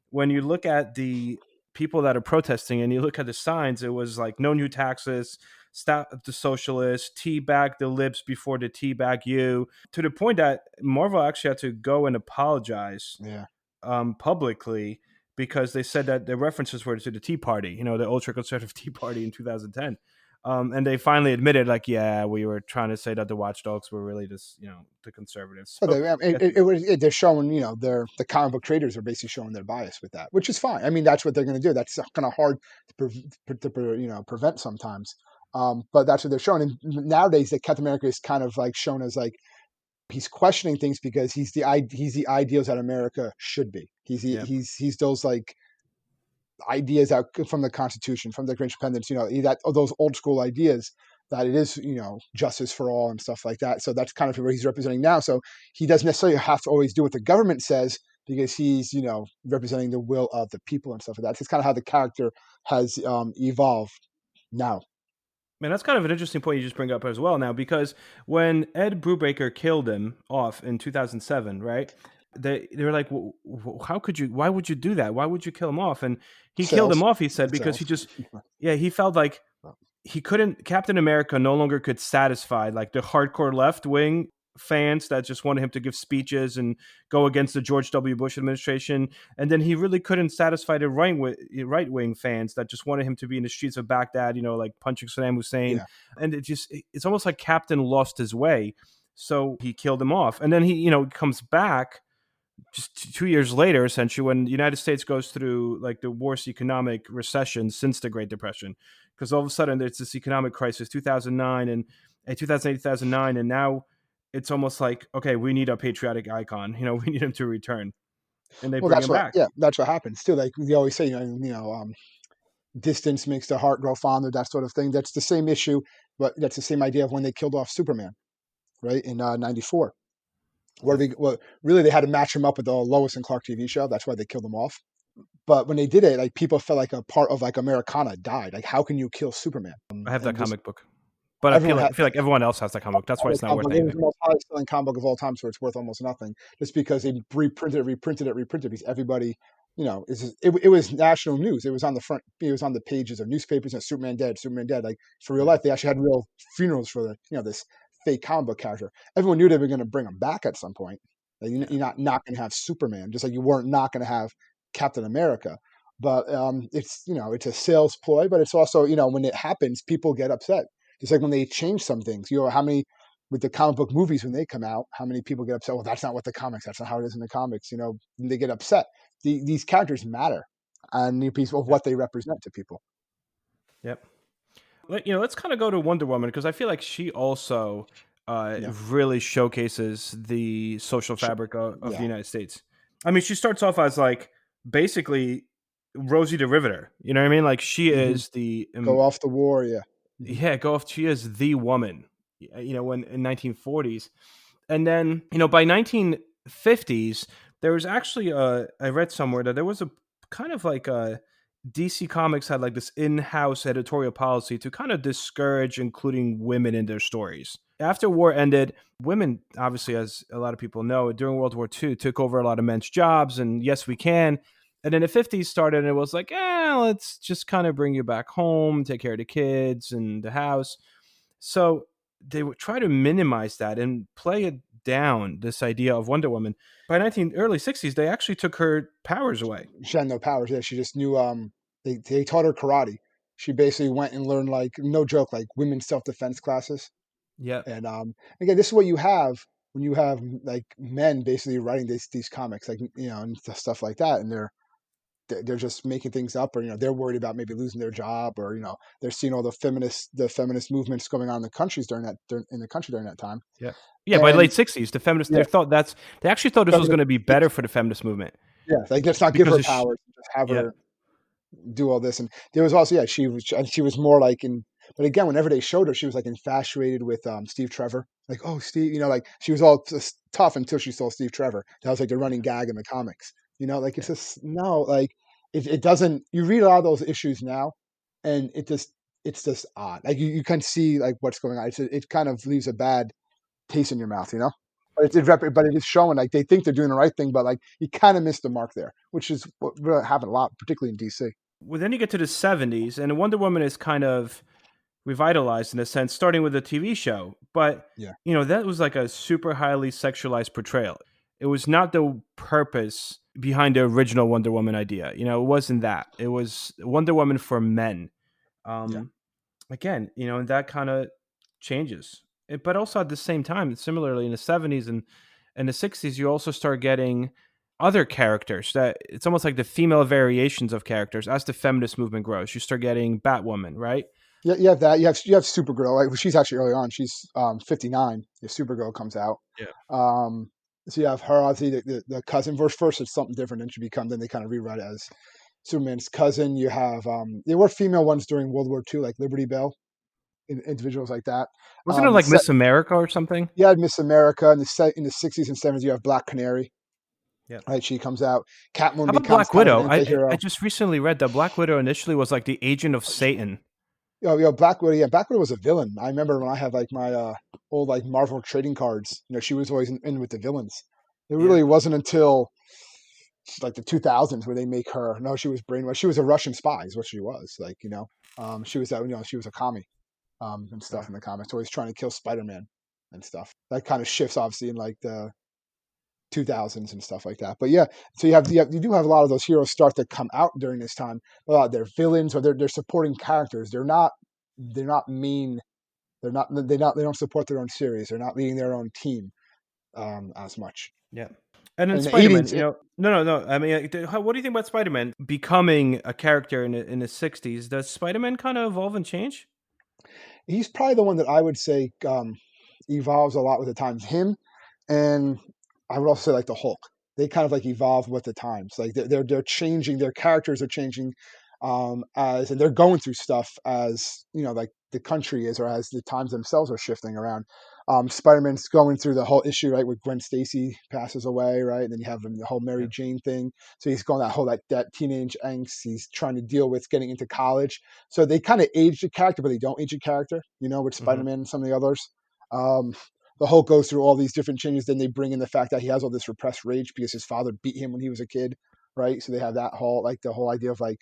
when you look at the people that are protesting and you look at the signs, it was like no new taxes, stop the socialists, teabag the libs before the teabag you, to the point that Marvel actually had to go and apologize Yeah. publicly because they said that the references were to the Tea Party, the ultra conservative Tea Party in 2010. And they finally admitted, like, yeah, we were trying to say that the watchdogs were really just, the conservatives. But So they're showing, the comic book creators are basically showing their bias with that, which is fine. I mean, that's what they're going to do. That's kind of hard to prevent sometimes. But that's what they're showing. And nowadays, that Captain America is kind of like shown as like he's questioning things because he's the ideals that America should be. yeah. He's those like ideas out from the Constitution, from the Declaration of Independence, that those old school ideas that it is, justice for all and stuff like that. So that's kind of what he's representing now. So he doesn't necessarily have to always do what the government says because he's, representing the will of the people and stuff like that. It's kind of how the character has evolved now. Man, that's kind of an interesting point you just bring up as well now, because when Ed Brubaker killed him off in 2007, right? They were like, how could you? Why would you do that? Why would you kill him off? And he killed him Sales, off. He said because he sales. just, yeah, he felt like he couldn't. Captain America no longer could satisfy like the hardcore left wing fans that just wanted him to give speeches and go against the George W. Bush administration, and then he really couldn't satisfy the right wing fans that just wanted him to be in the streets of Baghdad, like punching Saddam Hussein. Yeah. And it's almost like Captain lost his way, so he killed him off, and then he comes back just 2 years later, essentially, when the United States goes through like the worst economic recession since the Great Depression, because all of a sudden there's this economic crisis, 2009 and 2008, 2009, and now it's almost like, okay, we need a patriotic icon. We need him to return, and they Well, bring him back. that's what happens too. Like they always say, distance makes the heart grow fonder, that sort of thing. That's the same issue, but that's the same idea of when they killed off Superman, right, in '94. Really, they had to match him up with the Lois and Clark TV show. That's why they killed him off. But when they did it, like people felt like a part of like Americana died. Like, how can you kill Superman? I have that And just comic book, but everyone I feel like everyone else has that comic book. That's why it's not worth it was anything. the most highest selling comic book of all time, so it's worth almost nothing. Just because they reprinted because everybody, it was national news. It was on the front. It was on the pages of newspapers. Superman dead, Superman dead. Like for real life, they actually had real funerals for this fake comic book character. Everyone knew they were going to bring him back at some point. Like, you're not going to have Superman, just like you weren't not going to have Captain America. But it's a sales ploy. But it's also when it happens, people get upset. Just like when they change some things, how many with the comic book movies when they come out, how many people get upset? Well, that's not what the comics. That's not how it is in the comics. They get upset. These characters matter, and the piece of what they represent to people. Yep. Let's kind of go to Wonder Woman, because I feel like she also really showcases the social fabric of the United States. I mean, she starts off as like basically Rosie the Riveter. You know what I mean? Like she is the go off the war, yeah. Yeah, go off. She is the woman. When in 1940s, and then by 1950s, there was actually I read somewhere that there was a kind of like a DC Comics had like this in-house editorial policy to kind of discourage including women in their stories. After war ended, women, obviously, as a lot of people know, during World War II, took over a lot of men's jobs, and yes, we can. And then the 50s started, and it was like, let's just kind of bring you back home, take care of the kids and the house. So they would try to minimize that and play it down, this idea of Wonder Woman. By early 60s, they actually took her powers away. She had no powers. Yeah, she just knew. They taught her karate. She basically went and learned, like, no joke, like women's self-defense classes. Yeah. And again, this is what you have when you have like men basically writing these comics, like and stuff like that, and they're just making things up, or they're worried about maybe losing their job, or they're seeing all the feminist movements going on in the country during that time. Yeah. Yeah, by late 60s, the feminists they actually thought this was going to be better for the feminist movement. Yeah, like let's not give her powers, just have her do all this. And there was also she was more like but again, whenever they showed her, she was like infatuated with Steve Trevor. Like, oh, Steve, like she was all tough until she saw Steve Trevor. That was like the running gag in the comics. Like it's just no, like it doesn't. You read a lot of those issues now, and it's just odd. Like you can see like what's going on. It kind of leaves a bad taste in your mouth, But it is showing like they think they're doing the right thing, but like you kind of missed the mark there, which is what we're having a lot, particularly in DC. Well, then you get to the 70s, and Wonder Woman is kind of revitalized in a sense, starting with a TV show. But, that was like a super highly sexualized portrayal. It was not the purpose behind the original Wonder Woman idea. You know, it wasn't that. It was Wonder Woman for men. Yeah. Um, Again, you know, and that kind of changes. But also at the same time, similarly in the 70s and the 60s, you also start getting other characters that it's almost like the female variations of characters as the feminist movement grows. You start getting Batwoman, right? Yeah, you have that. You have Supergirl. Like, she's actually early on. She's 59. If Supergirl comes out, Yeah. um, so you have her. Obviously, the cousin. First, it's something different. Then she become. Then they kind of rewrite it as Superman's cousin. You have there were female ones during World War II, like Liberty Bell, individuals like that. Wasn't it The like set. Miss America or something? You had Miss America in the 60s and 70s. You have Black Canary. Yeah. Right, she comes out. How Catwoman about becomes Black kind of an Widow? I anti-hero. just recently read that Black Widow initially was like the agent of Satan. Black Widow. Yeah, Black Widow was a villain. I remember when I had like my old like Marvel trading cards. She was always in with the villains. It Yeah. really wasn't until like the 2000s where they make her. No, she was brainwashed. She was a Russian spy, is what she was. She was that. She was a commie and stuff in the comics, always trying to kill Spider-Man and stuff. That kind of shifts obviously in like the 2000s and stuff like that. But yeah, so you do have a lot of those heroes start to come out during this time. A lot of they're villains or they're supporting characters. They're not mean. They don't support their own series. They're not leading their own team as much. Yeah. And then In the Spider Man, 80s, you know, no. I mean, what do you think about Spider Man becoming a character in the 60s? Does Spider Man kind of evolve and change? he's probably the one that I would say evolves a lot with the times. Him and I would also say like the Hulk. They kind of like evolve with the times. Like they're changing. Their characters are changing and they're going through stuff as like the country is or as the times themselves are shifting around. Spider-Man's going through the whole issue right with Gwen Stacy passes away, right? And then you have the whole Mary Yeah. Jane thing. So he's going that whole that teenage angst. He's trying to deal with getting into college. So they kind of age the character, but they don't age the character. With Hmm. Spider-Man and some of the others. Um, the Hulk goes through all these different changes. Then they bring in the fact that he has all this repressed rage because his father beat him when he was a kid, right? So they have that whole the whole idea of like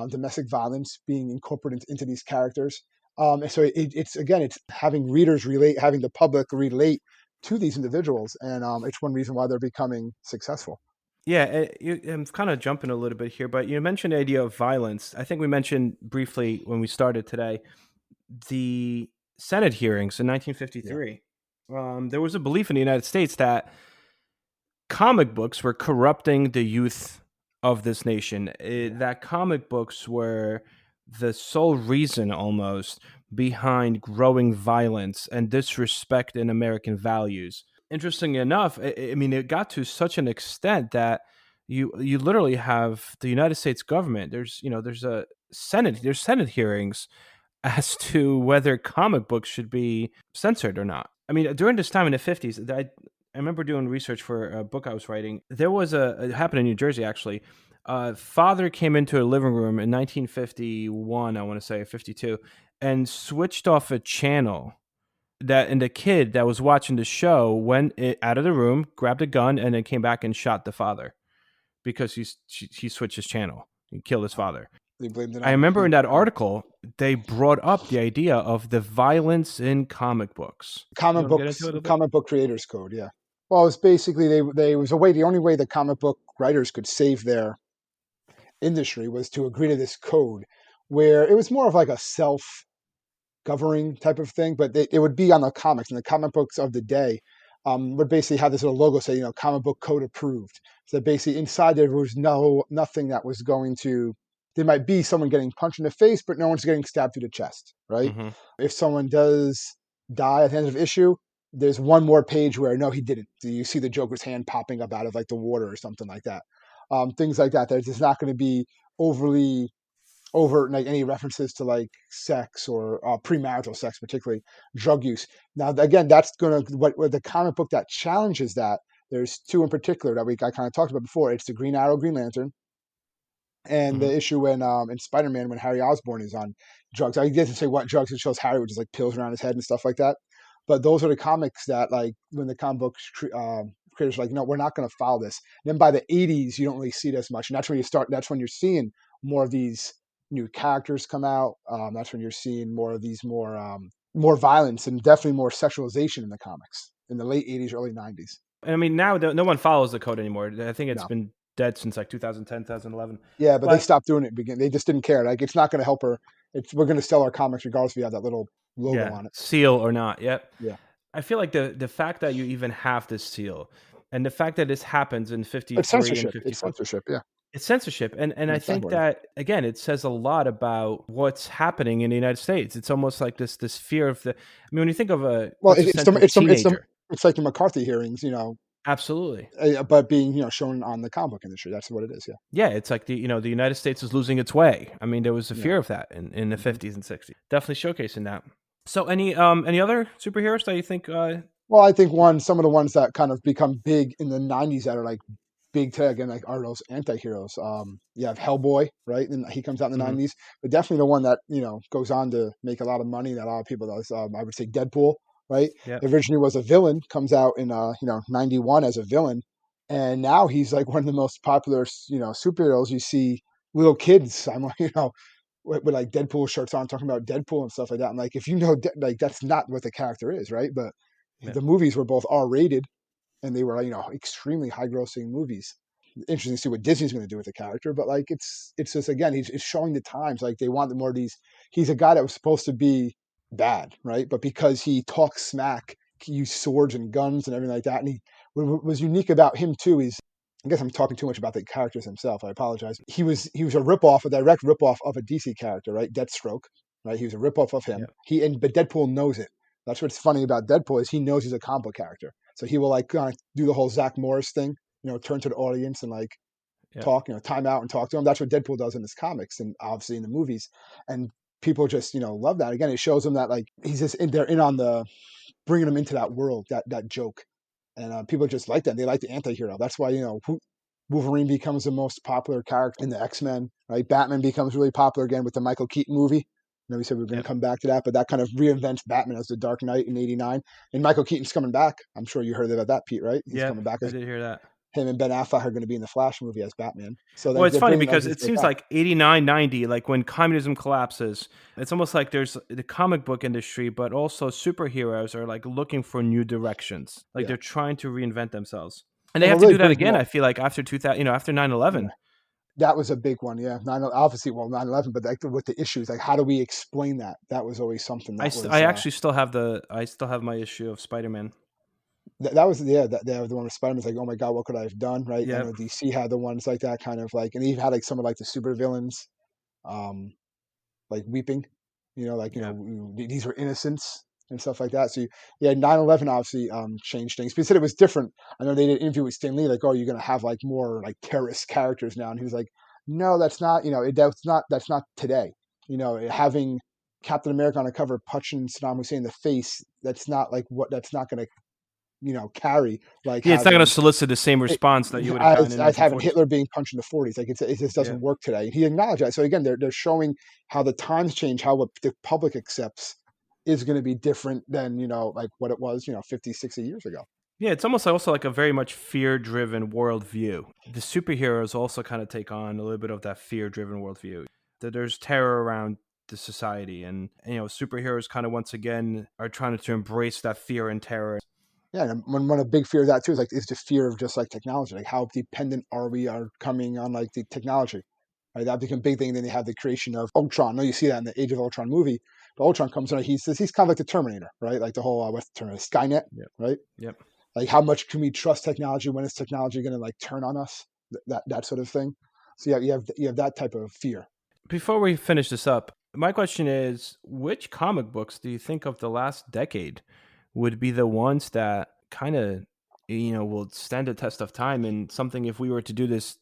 domestic violence being incorporated into these characters. And so it's having readers relate, having the public relate to these individuals, and it's one reason why they're becoming successful. Yeah, I'm kind of jumping a little bit here, but you mentioned the idea of violence. I think we mentioned briefly when we started today the Senate hearings in Yeah, 1953. There was a belief in the United States that comic books were corrupting the youth of this nation. yeah, That comic books were the sole reason almost behind growing violence and disrespect in American values. Interestingly enough, I mean, it got to such an extent that you literally have the United States government. There's Senate hearings as to whether comic books should be censored or not. I mean, during this time in the 50s, I remember doing research for a book I was writing. There was it happened in New Jersey actually. Father came into a living room in 1951, I want to say 52, and switched off a channel and the kid that was watching the show went out of the room, grabbed a gun, and then came back and shot the father because he switched his channel. He killed his father. they blamed it I on remember in that yeah. article they brought up the idea of the violence in comic books. You comic want to get into it a books, little bit? comic book creators code. Yeah. Well, it's basically they was a way. The only way the comic book writers could save their industry was to agree to this code, where it was more of like a self governing type of thing, but it would be on the comics and the comic books of the day would basically have this little logo say, comic book code approved. So basically inside there was nothing that was going to, there might be someone getting punched in the face, but no one's getting stabbed through the chest, right? Mm-hmm. If someone does die at the end of the issue, there's one more page where no, he didn't. So you see the Joker's hand popping up out of like the water or something like that. Things like that. There's just not going to be overly overt like any references to like sex or premarital sex, particularly drug use. Now, again, that's going to what the comic book that challenges that. There's two in particular that I kind of talked about before. It's the Green Arrow, Green Lantern, and Mm-hmm. the issue when in Spider-Man when Harry Osborn is on drugs. I guess to say what drugs it shows Harry, which is like pills around his head and stuff like that. But those are the comics that like when the comic book creators are like, no, we're not going to follow this. And then by the 80s, you don't really see it as much, and that's when you start. That's when you're seeing more of these new characters come out. That's when you're seeing more of these more violence and definitely more sexualization in the comics in the late 80s, early 90s. And I mean, now no one follows the code anymore. I think it's No. been dead since like 2010, 2011. Yeah, but they But stopped doing it. They just didn't care. Like it's not going to help her. We're going to sell our comics regardless if we have that little logo yeah, on it. seal or not. Yep. Yeah, I feel like the fact that you even have this seal, and the fact that this happens in it's 53 and censorship. It's 54, censorship. Yeah, it's censorship. And I that's exactly think what it is. that again, it says a lot about what's happening in the United States. It's almost like this fear of the. I mean, when you think of a, Well, let's just censor a teenager. it's like the McCarthy hearings, Absolutely. but being shown on the comic book industry. That's what it is. Yeah, Yeah, it's like the United States is losing its way. I mean, there was a yeah. fear of that in the hmm 50s and 60s. Definitely showcasing that. So any other superheroes that you think Well, I think some of the ones that kind of become big in the '90s that are like big today again, like are those anti-heroes. You have Hellboy, right? And he comes out in the mhm, '90s, but definitely the one that goes on to make a lot of money that a lot of people does. I would say Deadpool, right? yep, Originally was a villain, comes out in '91 as a villain, and now he's like one of the most popular superheroes. You see little kids, I'm like with like Deadpool shirts on, talking about Deadpool and stuff like that. I'm like, if like that's not what the character is, right? But yep, the movies were both R-rated and they were extremely high-grossing movies. Interesting to see what Disney's going to do with the character, but like it's just again it's showing the times. Like they want more of these. He's a guy that was supposed to be bad, right? But because he talks smack, he used swords and guns and everything like that. And what was unique about him too is, I guess I'm talking too much about the characters himself. I apologize. He was a direct ripoff of a DC character, right? Deathstroke, right? He was a ripoff of him. yep, But Deadpool knows it. That's what's funny about Deadpool is he knows he's a comic book character, so he will like kind of do the whole Zach Morris thing, turn to the audience and like yep, talk, time out and talk to him. That's what Deadpool does in his comics and obviously in the movies, and people just love that. Again, it shows him that like he's just they're in on the bringing him into that world, that joke, and people just like that. They like the anti-hero. That's why Wolverine becomes the most popular character in the X-Men, right? Batman becomes really popular again with the Michael Keaton movie. We said we were going to yep, come back to that, but that kind of reinvents Batman as the Dark Knight in '89. And Michael Keaton's coming back. I'm sure you heard about that, Pete, right? He's yep. coming back I as did hear that. him and Ben Affleck are going to be in the Flash movie as Batman. So Well, like it's they're funny bringing like because this it stuff seems back. like 89, 90, like when communism collapses, it's almost like there's the comic book industry, but also superheroes are like looking for new directions. Like Yeah. they're trying to reinvent themselves. And they And have what to really do that brings them again, all, I feel like after 2000, after yeah, 9/11. that was a big one. Yeah. Obviously, well, 9/11, but like with the issues, like how do we explain that? That was always something that I was, actually still have I still have my issue of Spider-Man. that was yeah the one with Spider-Man's like, oh my god, what could I have done, right? I know Yep, DC had the ones like that kind of like, and they even had like some of like the super villains, um like weeping, like yep, these were innocents and stuff like that. So yeah, 9/11 obviously changed things. But he said it was different. I know they did an interview with Stan Lee, like, oh, you're gonna have like more like terrorist characters now, and he was like, no, that's not, that's not today. Having Captain America on a cover punching Saddam Hussein in the face, that's not gonna carry like yeah. It's not going to having solicit the same response that you would have gotten in as having 1940s. Hitler being punched in the '40s. Like it just Yeah, doesn't work today. He acknowledged that. So again, they're showing how the times change, how what the public accepts is going to be different than like what it was 50, 60 years ago. yeah. It's almost also like a very much fear-driven worldview. The superheroes also kind of take on a little bit of that fear-driven worldview. That there's terror around the society, and superheroes kind of once again are trying to embrace that fear and terror. Yeah, and one a big fear of that too is the fear of just like technology. Like how dependent are we are coming on like the technology? Right, that became a big thing. And then they have the creation of Ultron. I know you see that in the Age of Ultron movie. But Ultron comes in. He's kind of like the Terminator, right? Like the whole what's the term? Skynet, Yep, right? yep. Like how much can we trust technology? When is technology going to like turn on us? That sort of thing. So yeah, you have that type of fear. Before we finish this up, my question is: which comic books do you think of the last decade would be the ones that kind of will stand the test of time and something? If we were to do this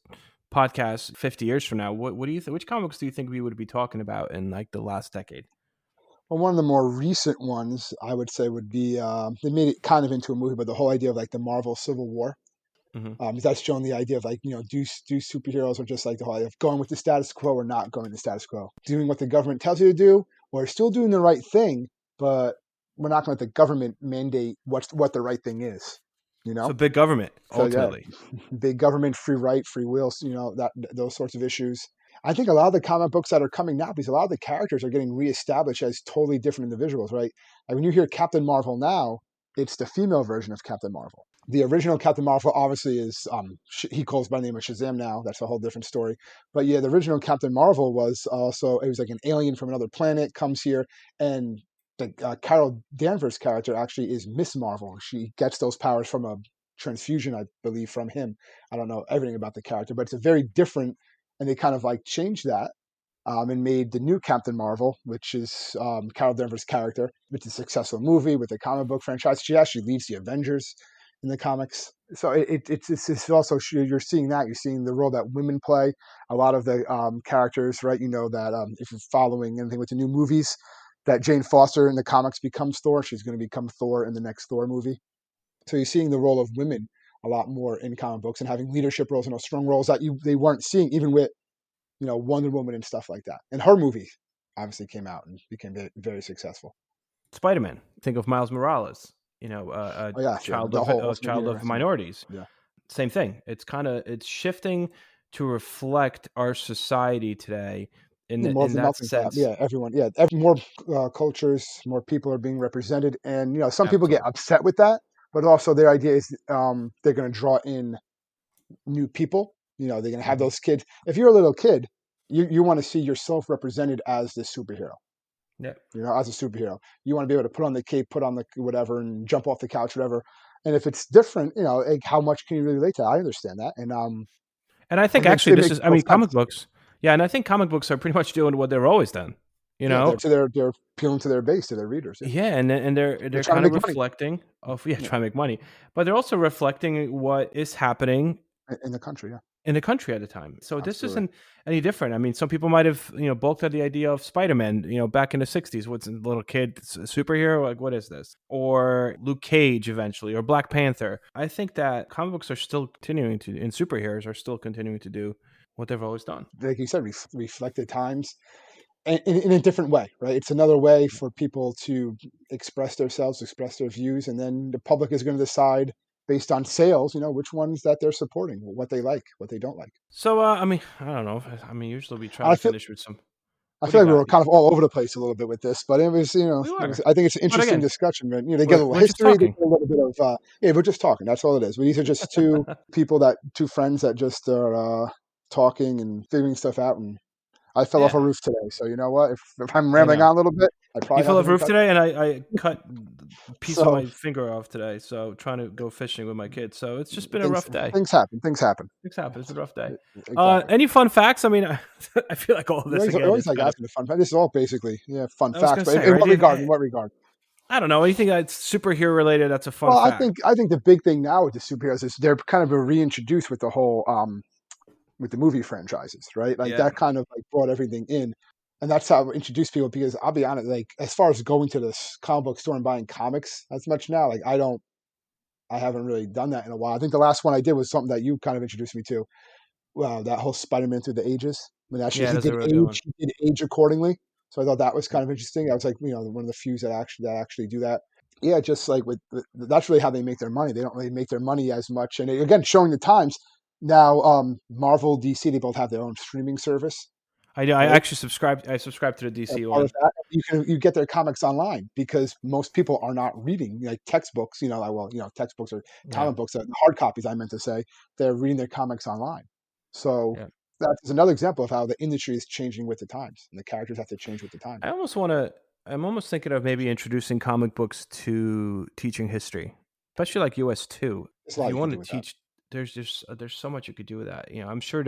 podcast 50 years from now, what do you think? Which comics do you think we would be talking about in like the last decade? Well, one of the more recent ones I would say would be they made it kind of into a movie, but the whole idea of like the Marvel Civil War. Hmm. That's showing the idea of like do superheroes are just like the whole idea of going with the status quo or not going with the status quo, doing what the government tells you to do, or still doing the right thing, but we're not going to let the government mandate what the right thing is. You So know, big government, so yeah, ultimately. big government, free right, free will, that those sorts of issues. I think a lot of the comic books that are coming now, because a lot of the characters are getting reestablished as totally different individuals, right? Like when you hear Captain Marvel now, it's the female version of Captain Marvel. The original Captain Marvel obviously is he calls by the name of Shazam now. That's a whole different story. But yeah, the original Captain Marvel was also, it was like an alien from another planet comes here, and the Carol Danvers character actually is Miss Marvel. She gets those powers from a transfusion, I believe, from him. I don't know everything about the character, but it's a very different, and they kind of like changed that, and made the new Captain Marvel, which is Carol Danvers' character, which is a successful movie with the comic book franchise. She actually leads the Avengers in the comics. So it's also, you're seeing that, you're seeing the role that women play. A lot of the characters, right? You know that if you're following anything with the new movies, that Jane Foster in the comics becomes Thor. She's going to become Thor in the next Thor movie. So you're seeing the role of women a lot more in comic books and having leadership roles and strong roles that they weren't seeing even with Wonder Woman and stuff like that. And her movie obviously came out and became very, very successful. Spider-Man. Think of Miles Morales. A Oh yeah, child the of whole a Ultimate child of Universe. minorities. Yeah, Same thing. It's shifting to reflect our society today. yeah, more of In the that melting pot. sense, Yeah, everyone. Yeah, more cultures, more people are being represented, and some people get absolutely. upset with that, but also their idea is they're going to draw in new people. They're going to have Hmm. those kids. If you're a little kid, you want to see yourself represented as this superhero. Yeah. As a superhero, you want to be able to put on the cape, put on the whatever, and jump off the couch, whatever. And if it's different, like how much can you really relate to that? I understand that, and And I think and actually it this makes is, I total mean, sense. comic books. Yeah, and I think comic books are pretty much doing what they've always done. You Yeah, know, they're appealing to their base, to their readers. Yeah, yeah, and they're they're trying to kind of make money. reflecting of Yeah, trying to make money, but they're also reflecting what is happening in the country. Yeah, in the country at the time. So this absolutely. isn't any different. I mean, some people might have balked at the idea of Spider-Man. Back in the '60s, what's a little kid superhero? Like, what is this? Or Luke Cage eventually, or Black Panther. I think that comic books are still continuing to, and superheroes are still continuing to do what they've always done. Like you said, reflected times in a different way, right? It's another way for people to express themselves, express their views, and then the public is going to decide based on sales, which ones that they're supporting, what they like, what they don't like. So, I mean, I don't know. I mean, usually we try And to finish with some. I What do feel you like we got? were kind of all over the place a little bit with this, but it was, We like I were, said, I think it's an but interesting again, discussion. But, they get a little we're just history, they talking. get a little bit of, yeah, we're just talking. That's all it is. These are just two friends that just are talking and figuring stuff out. And I fell off Yeah, a roof today, so you know what? If I'm I rambling know. on a little bit, I You probably fell have off something roof cut. today, and I cut a piece of So my finger off today. So trying to go fishing with my kids. So it's just been a things rough day. things happen. Things happen. Things happen. It's a rough day. Exactly. Any fun facts? I mean, I feel like all of You this again always is like kind of. asking the fun fact. This is all basically fun I was facts, gonna but in, say, in right? what regard? In what regard? I don't know anything that's superhero related. That's a fun Well, I fact. think I think the big thing now with the superheroes is they're kind of reintroduced with the whole with the movie franchises, right? Like Yeah, that kind of like brought everything in, and that's how I introduce people. Because I'll be honest, like as far as going to this comic book store and buying comics as much now, like I haven't really done that in a while. I think the last one I did was something that you kind of introduced me to. Wow, that whole Spider-Man through the ages. When actually yeah, that's a real good one. he did age accordingly. So I thought that was kind of interesting. I was like, one of the few that actually do that. Yeah, just like that's really how they make their money. They don't really make their money as much. And again, showing the times now, Marvel, DC, they both have their own streaming service, I know. I right? actually subscribed. I subscribed to the As DC part of one. that, you get their comics online because most people are not reading like textbooks. Textbooks or Yeah, comic books, hard copies. I meant to say they're reading their comics online. So yeah. that's another example of how the industry is changing with the times, and the characters have to change with the times. I almost want to. I'm almost thinking of maybe introducing comic books to teaching history, especially like US two. There's a If lot you you can want do to with that. teach, there's so much you could do with that. I'm sure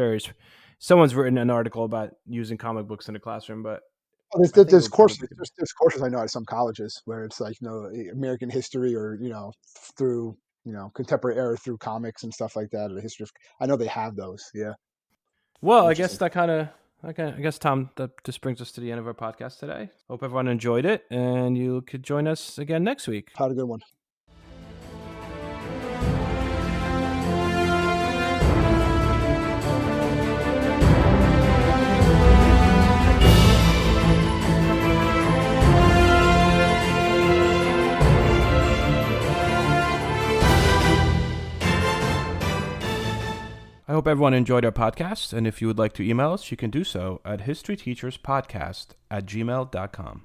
someone's written an article about using comic books in the classroom, but Well, I think it there's would probably courses. be good. There's courses I know at some colleges where it's like American history or through contemporary era through comics and stuff like that or the history of. I know they have those. Yeah, Well, I guess interesting. that kind of. Okay, I guess Tom, that just brings us to the end of our podcast today. Hope everyone enjoyed it, and you could join us again next week. Had a good one. I hope everyone enjoyed our podcast, and if you would like to email us, you can do so at historyteacherspodcast@gmail.com.